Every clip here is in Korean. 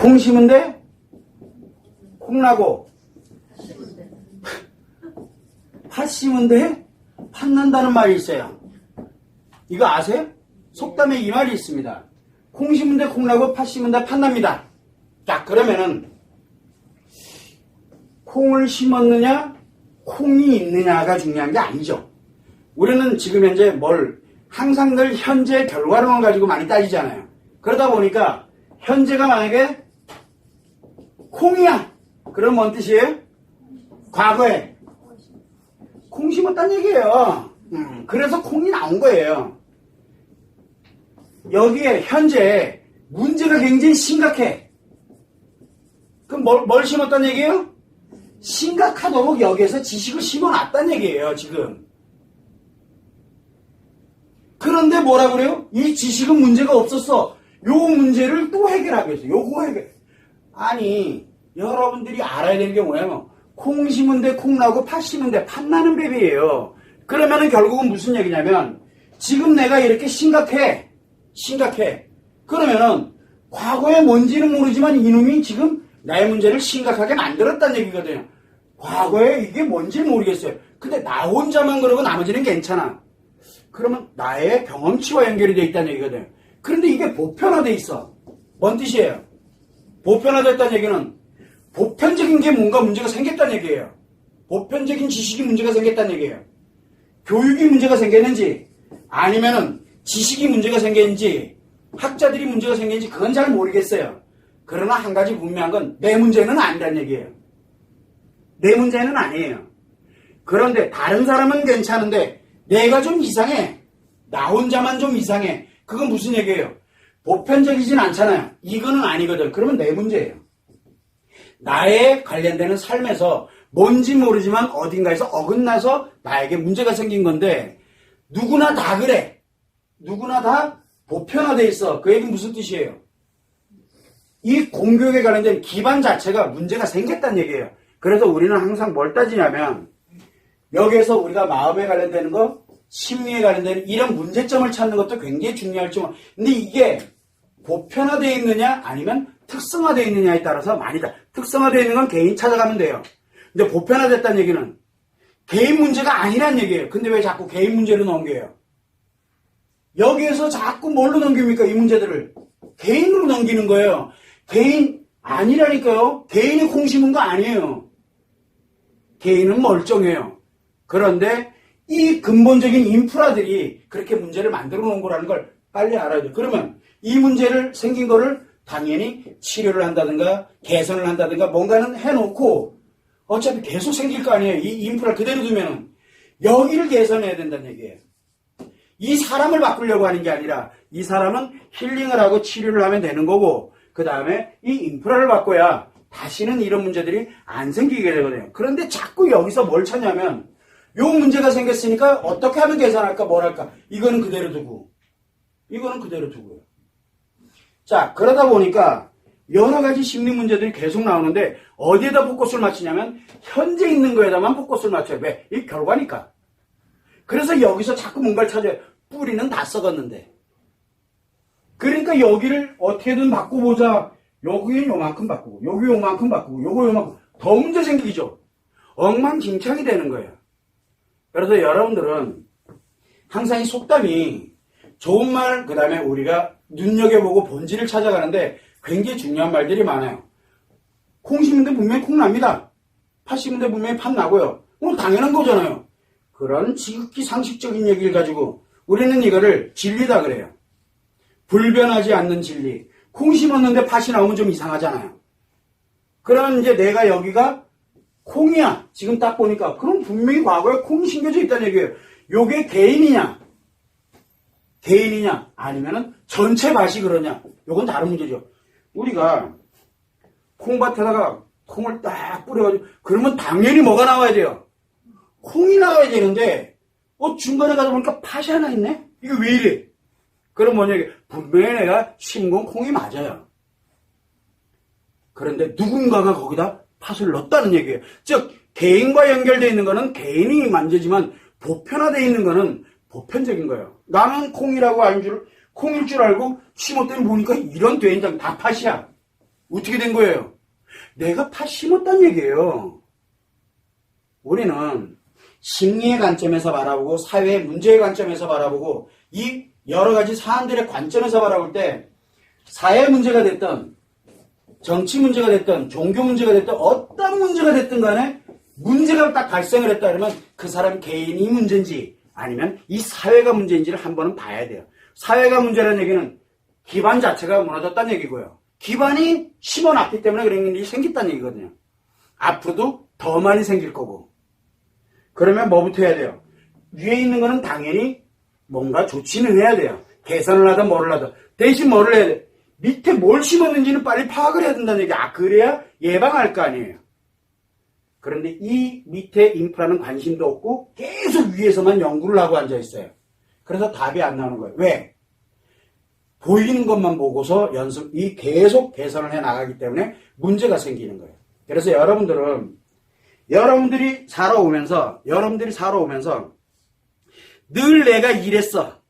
콩 심은데 콩 나고, 팥 심은데 팥 난다는 말이 있어요. 이거 아세요? 속담에 이 말이 있습니다. 콩 심은데 콩 나고 팥 심은데 팥 납니다. 자, 그러면은 콩을 심었느냐 콩이 있느냐가 중요한 게 아니죠. 우리는 지금 현재 항상 늘 현재 결과론을 가지고 많이 따지잖아요. 그러다 보니까 현재가 만약에 콩이야, 그럼 뭔 뜻이에요? 과거에 콩 심었다는 얘기예요. 그래서 콩이 나온 거예요. 여기에 현재 문제가 굉장히 심각해. 그럼 뭘 심었다는 얘기예요? 심각하도록 여기에서 지식을 심어놨다는 얘기예요, 지금. 그런데 뭐라 그래요? 이 지식은 문제가 없었어. 요 문제를 또 해결하기 위해서. 요거 해결. 아니, 여러분들이 알아야 되는 게 뭐냐면, 콩 심은데 콩 나고 팥 심은데 팥 나는 법이에요. 그러면은 결국은 무슨 얘기냐면, 지금 내가 이렇게 심각해. 그러면은, 과거에 뭔지는 모르지만 이놈이 지금 나의 문제를 심각하게 만들었다는 얘기거든요. 과거에 이게 뭔지 모르겠어요. 근데 나 혼자만 그러고 나머지는 괜찮아. 그러면 나의 경험치와 연결이 되어 있다는 얘기거든요. 그런데 이게 보편화되어 있어. 뭔 뜻이에요? 보편화됐다는 얘기는 보편적인 게 뭔가 문제가 생겼다는 얘기예요. 보편적인 지식이 문제가 생겼다는 얘기예요. 교육이 문제가 생겼는지 아니면은 지식이 문제가 생겼는지 학자들이 문제가 생겼는지 그건 잘 모르겠어요. 그러나 한 가지 분명한 건 내 문제는 아니란 얘기예요. 내 문제는 아니에요. 그런데 다른 사람은 괜찮은데 내가 좀 이상해. 나 혼자만 좀 이상해. 그건 무슨 얘기예요? 보편적이진 않잖아요. 이거는 아니거든. 그러면 내 문제예요. 나에 관련되는 삶에서 뭔지 모르지만 어딘가에서 어긋나서 나에게 문제가 생긴 건데 누구나 다 그래. 누구나 다 보편화되어 있어. 그 얘기는 무슨 뜻이에요? 이 공교육에 관련된 기반 자체가 문제가 생겼다는 얘기예요. 그래서 우리는 항상 뭘 따지냐면 여기에서 우리가 마음에 관련되는 거, 심리에 관련되는 이런 문제점을 찾는 것도 굉장히 중요할지만 근데 이게 보편화되어 있느냐 아니면 특성화되어 있느냐에 따라서 많이 다. 특성화되어 있는 건 개인 찾아가면 돼요. 근데 보편화됐다는 얘기는 개인 문제가 아니란 얘기예요. 근데 왜 자꾸 개인 문제로 넘겨요? 여기에서 자꾸 뭘로 넘깁니까? 이 문제들을. 개인으로 넘기는 거예요. 개인 아니라니까요. 개인이 콩 심은 거 아니에요. 개인은 멀쩡해요. 그런데 이 근본적인 인프라들이 그렇게 문제를 만들어 놓은 거라는 걸 빨리 알아야 돼요. 그러면 이 문제를 생긴 거를 당연히 치료를 한다든가 개선을 한다든가 뭔가는 해놓고 어차피 계속 생길 거 아니에요. 이 인프라를 그대로 두면은 여기를 개선해야 된다는 얘기예요. 이 사람을 바꾸려고 하는 게 아니라 이 사람은 힐링을 하고 치료를 하면 되는 거고 그 다음에 이 인프라를 바꿔야 다시는 이런 문제들이 안 생기게 되거든요. 그런데 자꾸 여기서 뭘 찾냐면 요 문제가 생겼으니까 어떻게 하면 개선할까 뭘 할까 이거는 그대로 두고 이거는 그대로 두고요. 자, 그러다 보니까 여러 가지 심리 문제들이 계속 나오는데 어디에다 포커스를 맞추냐면 현재 있는 거에다만 포커스를 맞춰요. 왜? 이 결과니까. 그래서 여기서 자꾸 뭔가를 찾아요. 뿌리는 다 썩었는데. 그러니까 여기를 어떻게든 바꿔보자. 여기는 요만큼 바꾸고 여기 요만큼 바꾸고 요거 요만큼 더 문제 생기죠. 엉망진창이 되는 거예요. 그래서 여러분들은 항상 이 속담이 좋은 말 그 다음에 우리가 눈여겨보고 본질을 찾아가는데 굉장히 중요한 말들이 많아요. 콩 심는데 분명히 콩 납니다. 팥 심는데 분명히 팥 나고요. 당연한 거잖아요. 그런 지극히 상식적인 얘기를 가지고 우리는 이거를 진리다 그래요. 불변하지 않는 진리. 콩 심었는데 팥이 나오면 좀 이상하잖아요. 그러면 이제 내가 여기가 콩이야. 지금 딱 보니까. 그럼 분명히 과거에 콩이 심겨져 있다는 얘기예요. 요게 개인이냐? 아니면은 전체 밭이 그러냐? 요건 다른 문제죠. 우리가 콩밭에다가 콩을 딱 뿌려가지고 그러면 당연히 뭐가 나와야 돼요? 콩이 나와야 되는데 중간에 가다 보니까 팥이 하나 있네? 이게 왜 이래? 그럼 뭐냐? 분명히 내가 심은 건 콩이 맞아요. 그런데 누군가가 거기다 팥을 넣었다는 얘기예요. 즉 개인과 연결되어 있는 거는 개인이 만지지만 보편화되어 있는 거는 보편적인 거예요. 나는 콩일 줄 알고 심었더니 보니까 이런 된장 다 팥이야. 어떻게 된 거예요? 내가 팥 심었단 얘기예요. 우리는 심리의 관점에서 바라보고 사회의 문제의 관점에서 바라보고 이 여러 가지 사안들의 관점에서 바라볼 때 사회 문제가 됐든 정치 문제가 됐든 종교 문제가 됐든 어떤 문제가 됐든 간에 문제가 딱 발생을 했다 그러면 그 사람 개인이 문제인지 아니면 이 사회가 문제인지를 한 번은 봐야 돼요. 사회가 문제라는 얘기는 기반 자체가 무너졌다는 얘기고요. 기반이 심어놨기 때문에 그런 일이 생겼다는 얘기거든요. 앞으로도 더 많이 생길 거고. 그러면 뭐부터 해야 돼요? 위에 있는 거는 당연히 뭔가 조치는 해야 돼요. 개선을 하든 뭐를 하든. 대신 뭐를 해야 돼? 밑에 뭘 심었는지는 빨리 파악을 해야 된다는 얘기. 그래야 예방할 거 아니에요. 그런데 이 밑에 인프라는 관심도 없고 계속 위에서만 연구를 하고 앉아있어요. 그래서 답이 안 나오는 거예요. 왜? 보이는 것만 보고서 계속 개선을 해 나가기 때문에 문제가 생기는 거예요. 그래서 여러분들이 살아오면서 늘 내가 이랬어.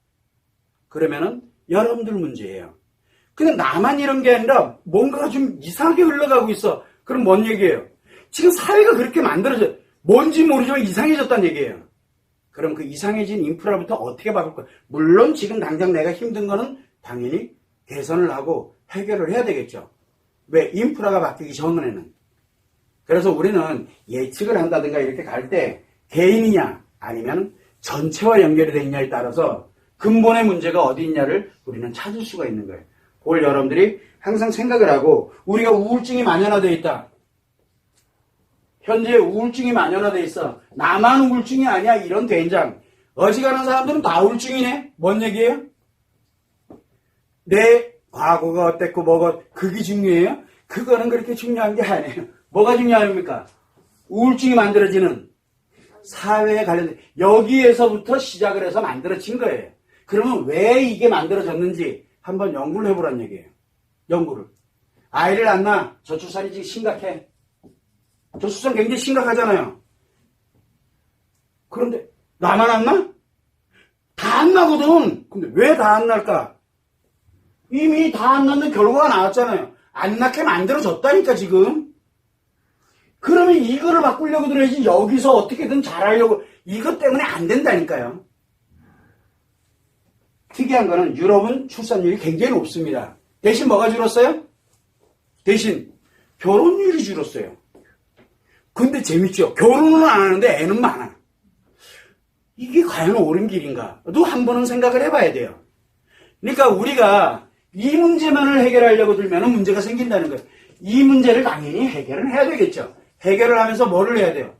그러면은 여러분들 문제예요. 근데 나만 이런 게 아니라 뭔가가 좀 이상하게 흘러가고 있어. 그럼 뭔 얘기예요? 지금 사회가 그렇게 만들어져. 뭔지 모르지만 이상해졌다는 얘기예요. 그럼 그 이상해진 인프라부터 어떻게 바꿀 거야? 물론 지금 당장 내가 힘든 거는 당연히 개선을 하고 해결을 해야 되겠죠. 왜? 인프라가 바뀌기 전에는. 그래서 우리는 예측을 한다든가 이렇게 갈 때 개인이냐 아니면 전체와 연결이 되어 있냐에 따라서 근본의 문제가 어디 있냐를 우리는 찾을 수가 있는 거예요. 그걸 여러분들이 항상 생각을 하고 우리가 우울증이 만연화되어 있다. 현재 우울증이 만연화되어 있어. 나만 우울증이 아니야. 이런 된장. 어지간한 사람들은 다 우울증이네. 뭔 얘기예요? 내 과거가 어땠고 뭐가 그게 중요해요? 그거는 그렇게 중요한 게 아니에요. 뭐가 중요합니까? 우울증이 만들어지는 사회에 관련된 여기에서부터 시작을 해서 만들어진 거예요. 그러면 왜 이게 만들어졌는지 한번 연구를 해보란 얘기예요. 연구를. 아이를 안 낳아. 저출산이 지금 심각해. 저출산 굉장히 심각하잖아요. 그런데 나만 안 낳아? 다 안 나거든. 근데 왜 다 안 날까? 이미 다 안 낳는 결과가 나왔잖아요. 안 낳게 만들어졌다니까 지금. 그러면 이거를 바꾸려고 들어야지 여기서 어떻게든 잘하려고 이것 때문에 안 된다니까요. 특이한 거는 유럽은 출산율이 굉장히 높습니다. 대신 뭐가 줄었어요? 대신 결혼율이 줄었어요. 근데 재밌죠? 결혼은 안 하는데 애는 많아. 이게 과연 옳은 길인가?도 한 번은 생각을 해봐야 돼요. 그러니까 우리가 이 문제만을 해결하려고 들면 문제가 생긴다는 거예요. 이 문제를 당연히 해결은 해야 되겠죠. 해결을 하면서 뭐를 해야 돼요?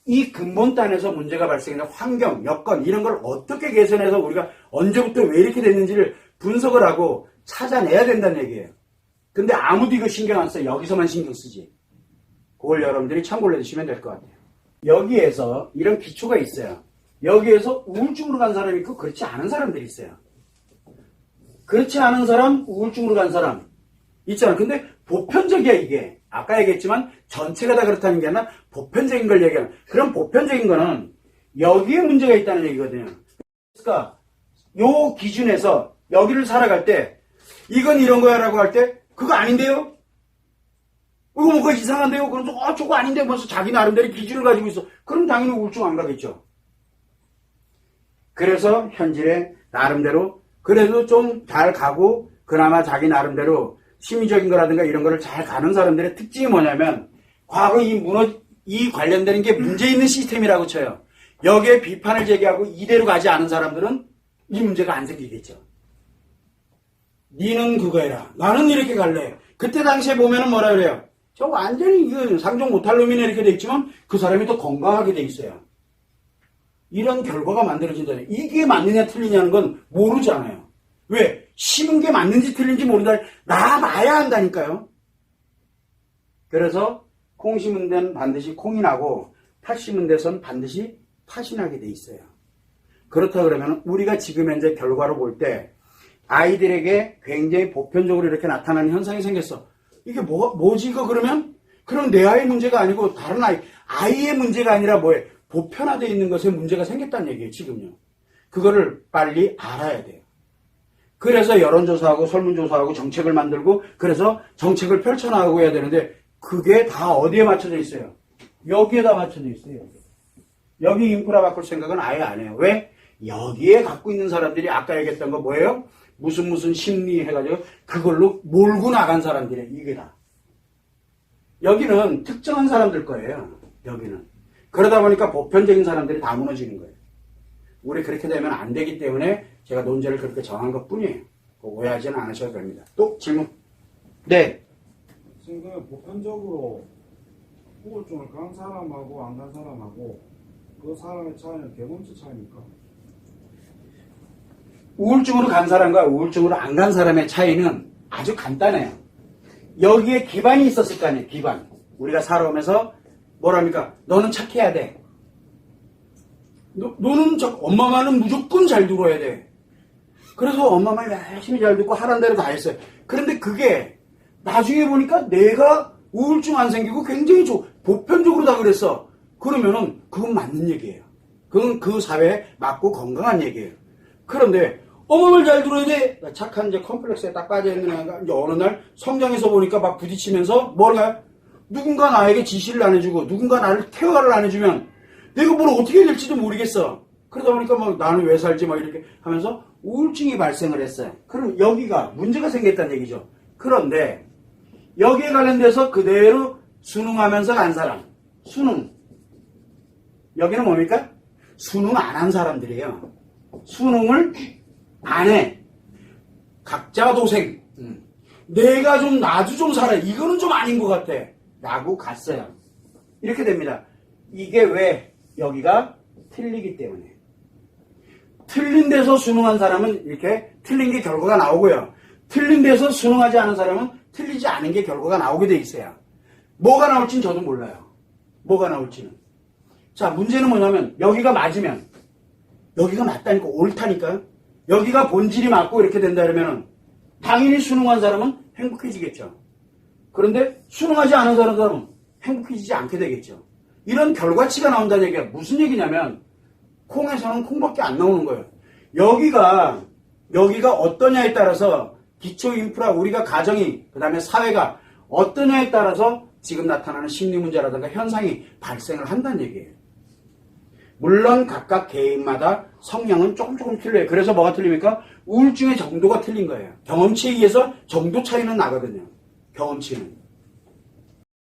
이 근본단에서 문제가 발생하는 환경, 여건 이런 걸 어떻게 개선해서 우리가 언제부터 왜 이렇게 됐는지를 분석을 하고 찾아내야 된다는 얘기예요. 근데 아무도 이거 신경 안 써. 여기서만 신경 쓰지. 그걸 여러분들이 참고를 해주시면 될 것 같아요. 여기에서 이런 기초가 있어요. 여기에서 우울증으로 간 사람이 있고 그렇지 않은 사람들이 있어요. 그렇지 않은 사람, 우울증으로 간 사람 있잖아. 근데 보편적이야 이게. 아까 얘기했지만 전체가 다 그렇다는 게 아니라 보편적인 걸 얘기하는. 그럼 보편적인 거는 여기에 문제가 있다는 얘기거든요. 그러니까 요 기준에서 여기를 살아갈 때 이건 이런 거야 라고 할 때 그거 아닌데요? 이거 뭐가 이상한데요? 그럼 저거 아닌데 벌써 자기 나름대로 기준을 가지고 있어. 그럼 당연히 우울증 안 가겠죠. 그래서 현실에 나름대로 그래도 좀 잘 가고 그나마 자기 나름대로 심리적인 거라든가 이런 거를 잘 가는 사람들의 특징이 뭐냐면 과거 이 관련되는 게 문제 있는 시스템이라고 쳐요. 여기에 비판을 제기하고 이대로 가지 않은 사람들은 이 문제가 안 생기겠죠. 니는 그거 해라. 나는 이렇게 갈래. 그때 당시에 보면은 뭐라 그래요? 저 완전히 상종 못할 놈이네 이렇게 돼 있지만 그 사람이 더 건강하게 돼 있어요. 이런 결과가 만들어진다는 이게 맞느냐 틀리냐는 건 모르잖아요. 왜? 심은 게 맞는지 틀린지 모른다. 나봐야 한다니까요. 그래서 콩 심은 데는 반드시 콩이 나고 팥 심은 데선 반드시 팥이 나게 돼 있어요. 그렇다 그러면 우리가 지금 현재 결과로 볼 때 아이들에게 굉장히 보편적으로 이렇게 나타나는 현상이 생겼어. 이게 뭐지 이거 그러면? 그럼 내 아이 문제가 아니고 다른 아이의 문제가 아니라 뭐예요? 보편화되어 있는 것에 문제가 생겼다는 얘기예요, 지금요. 그거를 빨리 알아야 돼요. 그래서 여론조사하고 설문조사하고 정책을 만들고 그래서 정책을 펼쳐나가고 해야 되는데 그게 다 어디에 맞춰져 있어요? 여기에다 맞춰져 있어요. 여기 인프라 바꿀 생각은 아예 안 해요. 왜? 여기에 갖고 있는 사람들이 아까 얘기했던 거 뭐예요? 무슨 심리 해가지고 그걸로 몰고 나간 사람들이에요. 이게 다. 여기는 특정한 사람들 거예요. 여기는. 그러다 보니까 보편적인 사람들이 다 무너지는 거예요. 우리 그렇게 되면 안 되기 때문에 제가 논제를 그렇게 정한 것 뿐이에요. 오해하지는 않으셔도 됩니다. 또 질문. 네. 지금 보편적으로 우울증을 간 사람하고 안 간 사람하고 그 사람의 차이는 경험치 차이입니까? 우울증으로 간 사람과 우울증으로 안 간 사람의 차이는 아주 간단해요. 여기에 기반이 있었을 거 아니에요. 기반. 우리가 살아오면서 뭐랍니까? 너는 착해야 돼. 너는 엄마 말은 무조건 잘 들어야 돼. 그래서 엄마 말 열심히 잘 듣고 하라는 대로 다 했어요. 그런데 그게 나중에 보니까 내가 우울증 안 생기고 굉장히 보편적으로 다 그랬어. 그러면은 그건 맞는 얘기예요. 그건 그 사회에 맞고 건강한 얘기예요. 그런데 엄마 말 잘 들어야 돼. 착한 이제 컴플렉스에 딱 빠져있는 애가 이제 어느 날 성장해서 보니까 막 부딪히면서 뭐랄까요? 누군가 나에게 지시를 안 해주고 누군가 나를 케어를 안 해주면 내가 뭘 어떻게 해야 될지도 모르겠어. 그러다 보니까 막 나는 왜 살지 막 이렇게 하면서 우울증이 발생을 했어요. 그럼 여기가 문제가 생겼다는 얘기죠. 그런데 여기에 관련돼서 그대로 수능하면서 간 사람. 수능. 여기는 뭡니까? 수능 안 한 사람들이에요. 수능을 안 해. 각자 도생. 내가 좀 나도 좀 살아. 이거는 좀 아닌 것 같아. 라고 갔어요. 이렇게 됩니다. 이게 왜 여기가 틀리기 때문에. 틀린 데서 수능한 사람은 이렇게 틀린 게 결과가 나오고요. 틀린 데서 수능하지 않은 사람은 틀리지 않은 게 결과가 나오게 돼 있어요. 뭐가 나올지는 저도 몰라요. 뭐가 나올지는. 자, 문제는 뭐냐면 여기가 맞으면 여기가 맞다니까 옳다니까요. 여기가 본질이 맞고 이렇게 된다 그러면 당연히 수능한 사람은 행복해지겠죠. 그런데 수능하지 않은 사람은 행복해지지 않게 되겠죠. 이런 결과치가 나온다는 얘기가 무슨 얘기냐면 콩에서는 콩밖에 안 나오는 거예요. 여기가 어떠냐에 따라서 기초 인프라 우리가 가정이 그 다음에 사회가 어떠냐에 따라서 지금 나타나는 심리 문제라든가 현상이 발생을 한다는 얘기예요. 물론 각각 개인마다 성향은 조금 틀려요. 그래서 뭐가 틀립니까? 우울증의 정도가 틀린 거예요. 경험치에 의해서 정도 차이는 나거든요. 경험치는.